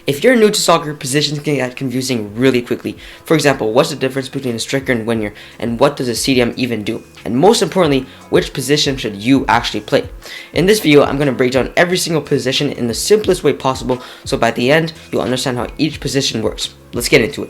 If you're new to soccer, positions can get confusing really quickly. For example, what's the difference between a striker and winger, and what does a CDM even do? And most importantly, which position should you actually play? In this video, I'm going to break down every single position in the simplest way possible, so by the end, you'll understand how each position works. Let's get into it.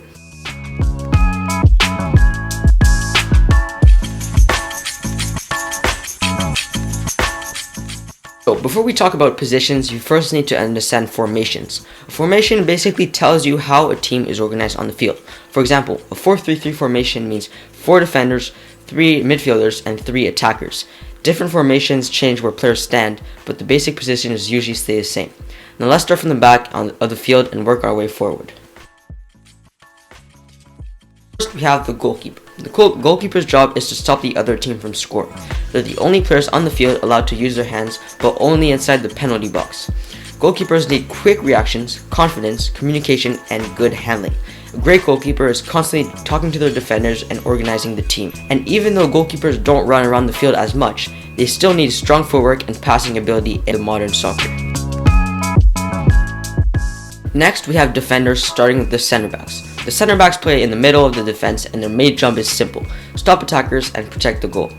So before we talk about positions, you first need to understand formations. A formation basically tells you how a team is organized on the field. For example, a 4-3-3 formation means 4 defenders, 3 midfielders, and 3 attackers. Different formations change where players stand, but the basic positions usually stay the same. Now let's start from the back of the field and work our way forward. First, we have the goalkeeper. The goalkeeper's job is to stop the other team from scoring. They're the only players on the field allowed to use their hands, but only inside the penalty box. Goalkeepers need quick reactions, confidence, communication, and good handling. A great goalkeeper is constantly talking to their defenders and organizing the team. And even though goalkeepers don't run around the field as much, they still need strong footwork and passing ability in modern soccer. Next, we have defenders, starting with the center backs. The center backs play in the middle of the defense, and their main job is simple: stop attackers and protect the goal.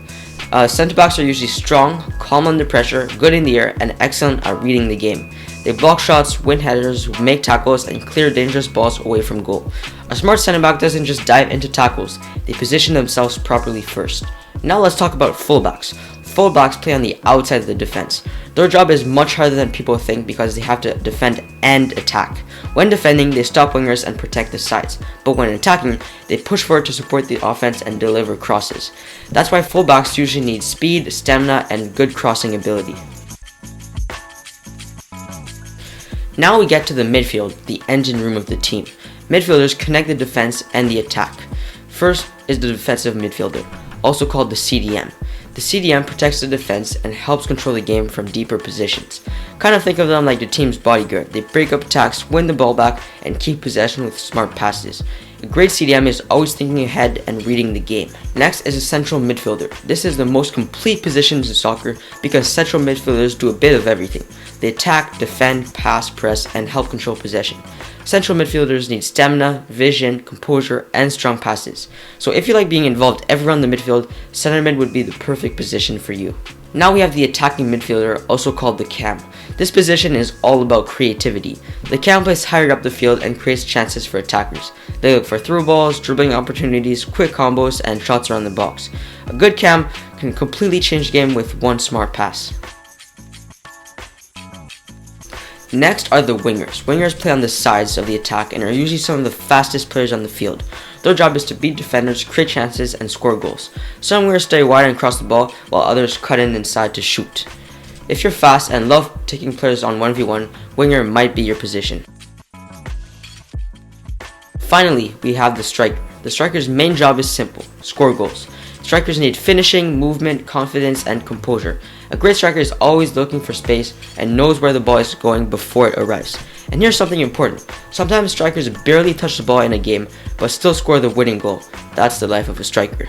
Center backs are usually strong, calm under pressure, good in the air, and excellent at reading the game. They block shots, win headers, make tackles, and clear dangerous balls away from goal. A smart center back doesn't just dive into tackles, they position themselves properly first. Now let's talk about fullbacks. Fullbacks play on the outside of the defense. Their job is much harder than people think because they have to defend and attack. When defending, they stop wingers and protect the sides, but when attacking, they push forward to support the offense and deliver crosses. That's why fullbacks usually need speed, stamina, and good crossing ability. Now we get to the midfield, the engine room of the team. Midfielders connect the defense and the attack. First is the defensive midfielder, also called the CDM. The CDM protects the defense and helps control the game from deeper positions. Kind of think of them like the team's bodyguard. They break up attacks, win the ball back, and keep possession with smart passes. A great CDM is always thinking ahead and reading the game. Next is a central midfielder. This is the most complete position in soccer because central midfielders do a bit of everything. They attack, defend, pass, press, and help control possession. Central midfielders need stamina, vision, composure, and strong passes. So if you like being involved everywhere on the midfield, center mid would be the perfect position for you. Now we have the attacking midfielder, also called the cam. This position is all about creativity. The cam plays higher up the field and creates chances for attackers. They look for through balls, dribbling opportunities, quick combos, and shots around the box. A good cam can completely change the game with one smart pass. Next are the wingers. Wingers play on the sides of the attack and are usually some of the fastest players on the field. Their job is to beat defenders, create chances, and score goals. Some wingers stay wide and cross the ball, while others cut in inside to shoot. If you're fast and love taking players on 1v1, winger might be your position. Finally, we have the striker. The striker's main job is simple: score goals. Strikers need finishing, movement, confidence, and composure. A great striker is always looking for space and knows where the ball is going before it arrives. And here's something important: sometimes strikers barely touch the ball in a game, but still score the winning goal. That's the life of a striker.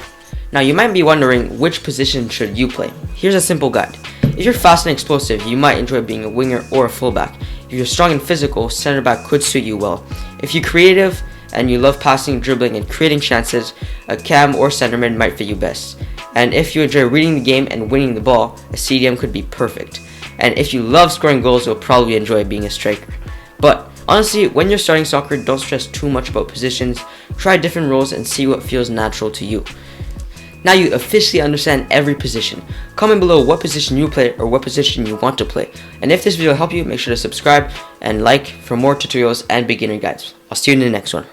Now you might be wondering, which position should you play? Here's a simple guide. If you're fast and explosive, you might enjoy being a winger or a fullback. If you're strong and physical, center back could suit you well. If you're creative and you love passing, dribbling, and creating chances, a cam or center mid might fit you best. And if you enjoy reading the game and winning the ball, a CDM could be perfect. And if you love scoring goals, you'll probably enjoy being a striker. But honestly, when you're starting soccer, don't stress too much about positions. Try different roles and see what feels natural to you. Now you officially understand every position. Comment below what position you play or what position you want to play. And if this video helped you, make sure to subscribe and like for more tutorials and beginner guides. I'll see you in the next one.